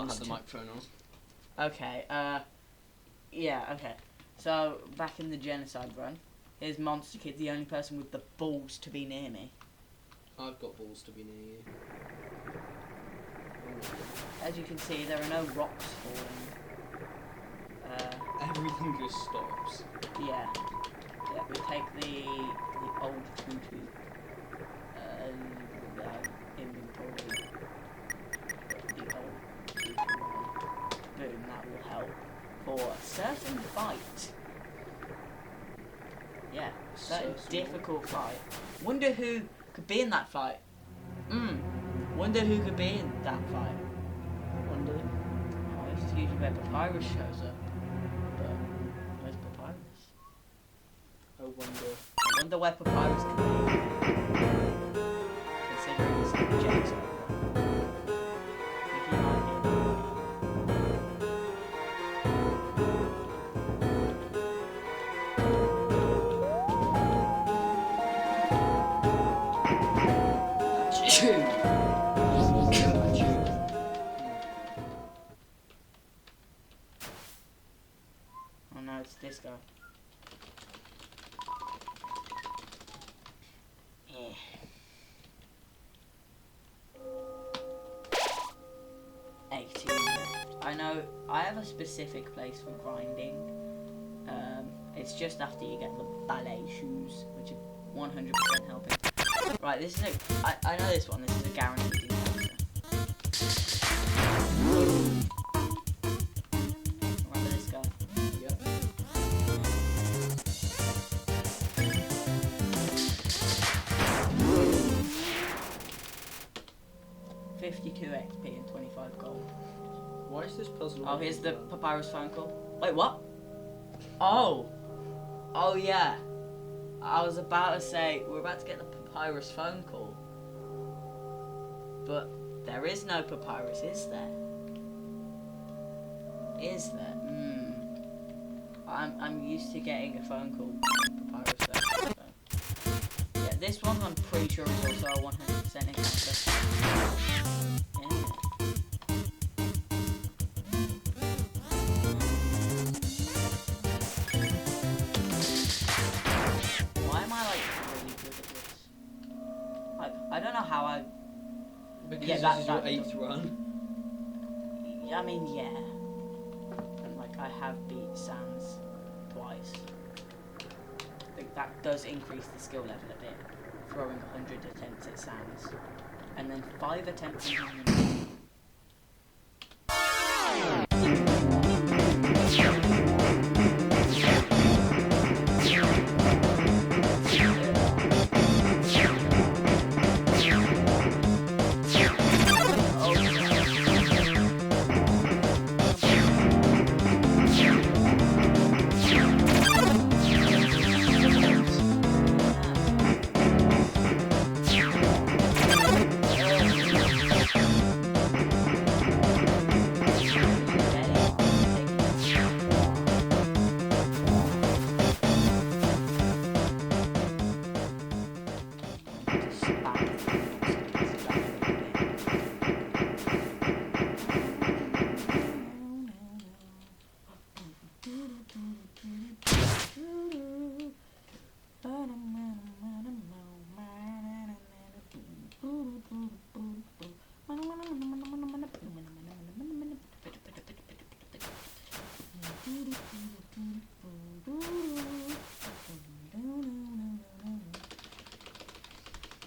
not have the microphone on. Okay, yeah, okay. So, back in the genocide run, here's Monster Kid, the only person with the balls to be near me. I've got balls to be near you. As you can see, there are no rocks falling. Everything just stops. Yeah. Yeah, we take the old tutu. Inventory. The old tutu. Boom, that will help for a certain fight. Yeah, certain difficult fight. Wonder who could be in that fight. Wonder who could be in that fight. Wonder. Oh, this is usually where Papyrus shows up. But where's Papyrus? I wonder where Papyrus could be. Considering it's James. If you like it. Oh no, it's this guy. 18 left. I know I have a specific place for grinding. It's just after you get the ballet shoes, which are 100% helping. Right, this is I know this one. This is a guaranteed encounter. Remember this guy? Yep. 52 XP and 25 gold. Why is this puzzle? Oh, here's the Papyrus phone call. Wait, what? Oh. Oh, yeah. I was about to say, we're about to get the Papyrus phone call. But there is no Papyrus, is there? Is there? I'm used to getting a phone call from Papyrus there. So. Yeah, this one I'm pretty sure is also a 100% encounter. Yeah. I don't know how I... Because yeah, this is your 8th run. I mean, yeah. And like, I have beat Sans twice. I think that does increase the skill level a bit. Throwing 100 attempts at Sans. And then 5 attempts at Human.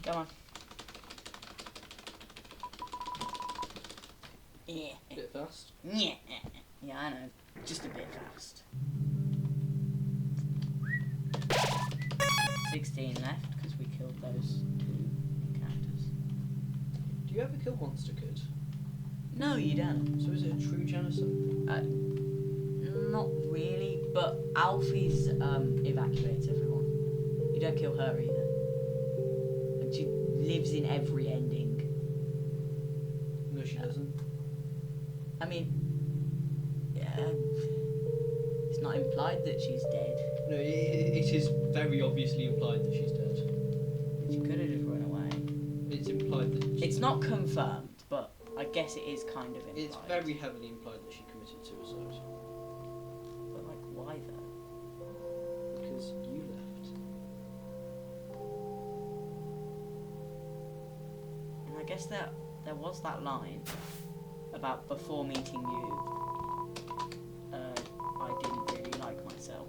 Come on. Yeah. A bit fast. Yeah. Yeah, I know. Just a bit fast. 16 left because we killed those 2 encounters. Do you ever kill Monster Kid? No, you don't. So is it a true genocide? Not really, but Alfie's evacuates everyone. You don't kill her either. And she lives in every ending. No, she doesn't. I mean, it's not implied that she's dead. No, it is very obviously implied that she's dead. She could have just run away. It's implied that It's not confirmed, but I guess it is kind of implied. It's very heavily implied that she committed suicide. But like, why though? Because you left. And I guess there was that line about before meeting you, I didn't really like myself.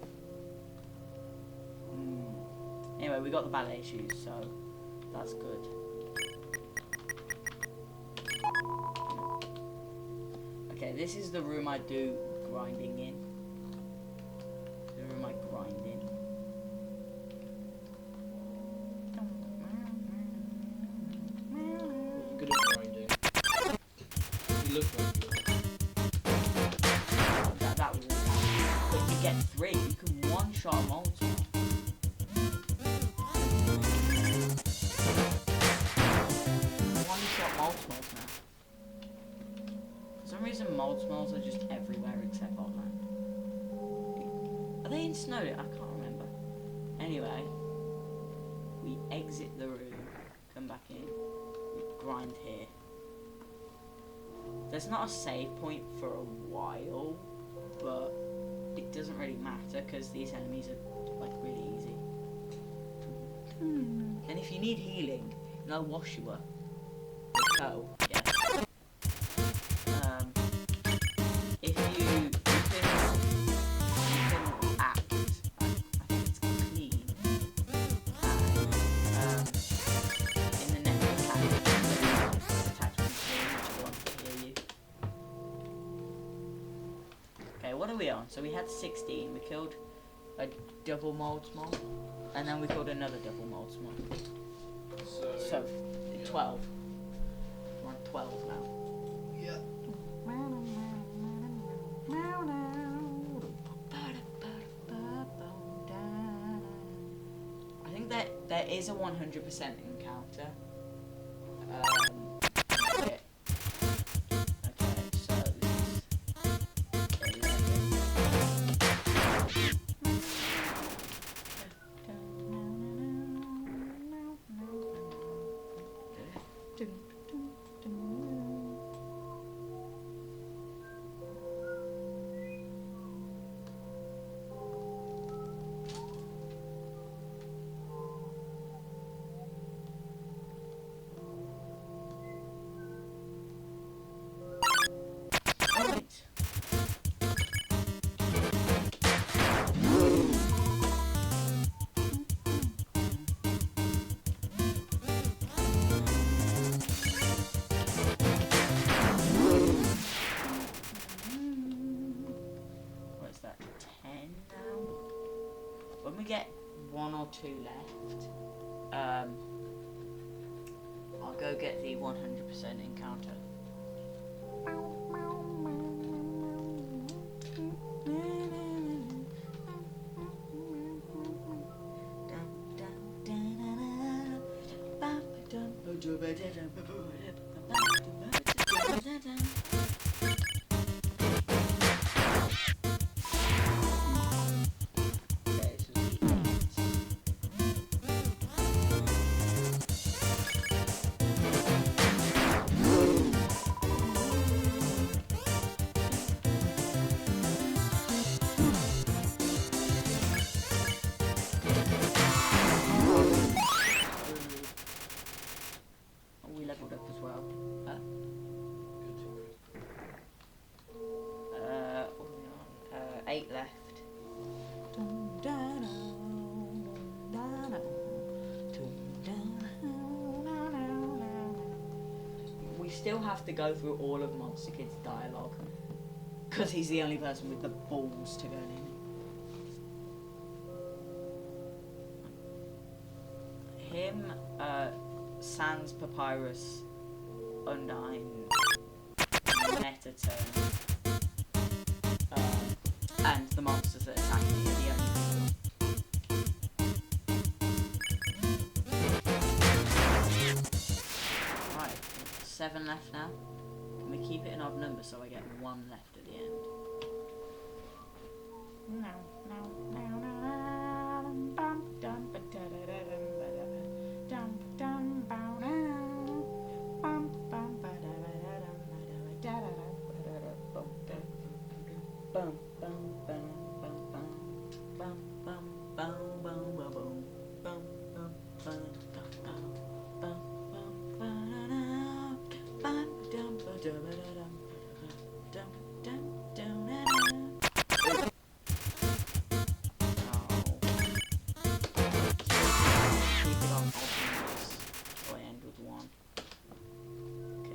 Anyway, we got the ballet shoes, so that's good. Okay, this is the room I do grinding in. The room I grind in. You're good at grinding. You look like you are. That was all. But you get 3, you can one-shot a Molotov. One-shot Molotov now. For some reason, Molotov are just everywhere except Hotland. Are they in Snow? I can't remember. Anyway, we exit the room, come back in, we grind here. There's not a save point for a while, but it doesn't really matter because these enemies are like really easy. And if you need healing, they'll wash you up. Oh, yeah. If you can act, I think it's clean. And in the next attachment to heal you. Okay, what are we on? So we had 16. We killed a double mold small, and then we killed another double mold small. So 12. We're on 12 now. Yeah. I think that there is a 100% encounter. Okay. Okay, so this is 11. What is that? 10 now? When we get 1 or 2 left, I'll go get the 100% encounter. Okay, so the 8. We leveled up as well. What are we on? 8 left. We still have to go through all of Monster Kid's dialogue because he's the only person with the balls to go in. Him, Sans, Papyrus, Undyne, Metaturn, and the monsters that attack me are the only people. Right, 7 left now. Can we keep it an odd number so I get 1 left at the end?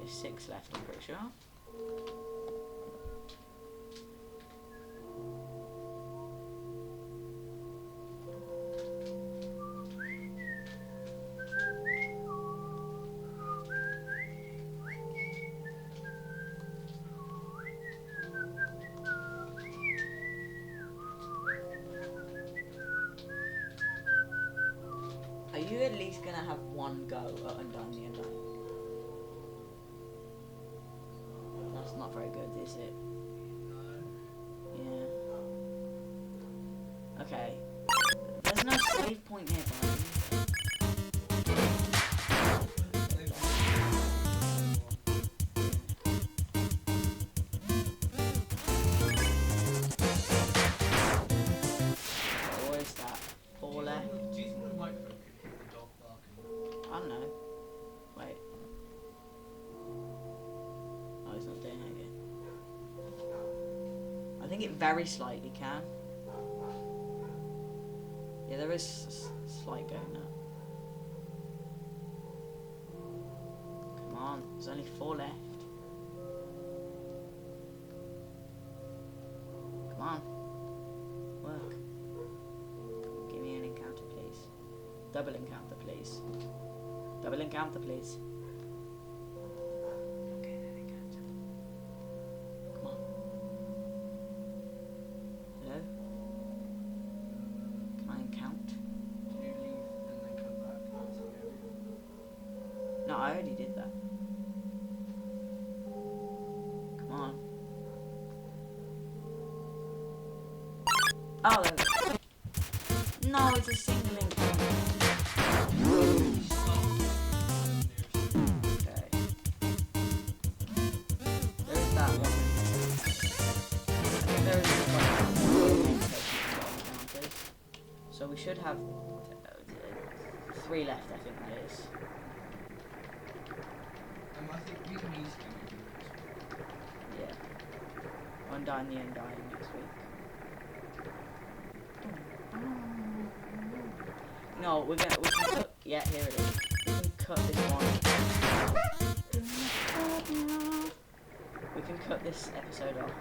Six left, I'm pretty sure. Are you at least gonna have one go at Undying the Undying? That's not very good, is it? Yeah. Okay. There's no save point nearby. What is that? Four left? Do you think the microphone could hit the dog barking? I don't know. Wait. Oh, it's not doing it again. I think it very slightly can. Yeah, there is slight going now. Come on, there's only 4 left. Come on. Work. Give me an encounter, please. Double encounter, please. Double encounter, please. Okay, an encounter. Come on. Hello? Can I encounter? Do you leave and then come back to the area? No, I already did that. Come on. Oh, there we go. No, it's a single encounter. Okay. There is that one. I think there is encounters. So we should have 3 left, I think that is. I think we can easily do this. Yeah. Undying the Undying next week. No, we can cut. Yeah, here it is. We can cut this one. We can cut this episode off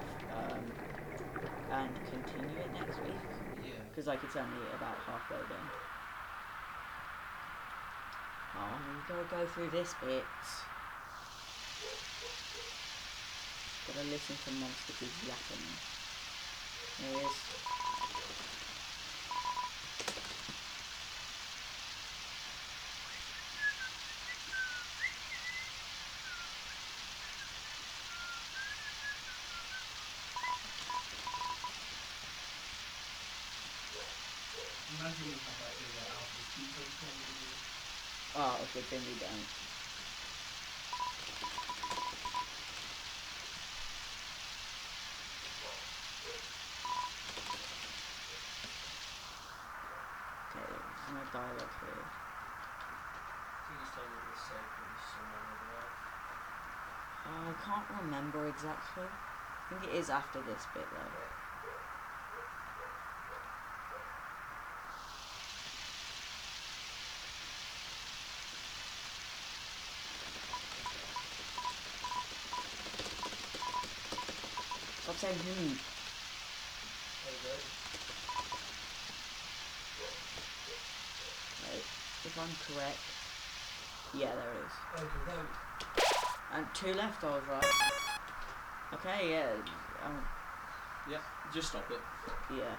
and continue it next week. Yeah. Because like it's only about halfway done. Oh, we've got to go through this bit. Gotta listen to monster kids yapping. There he is. Imagine we have like the alpha speakers coming. Oh, okay, then we don't. Okay, there's no dialogue here. Please tell me the safe is somewhere over there. I can't remember exactly. I think it is after this bit though. Stop saying There we go. Right, if I'm correct. Yeah, there it is. Okay, there And 2 left, I was right. Okay, yeah. Yeah, just stop it. Yeah.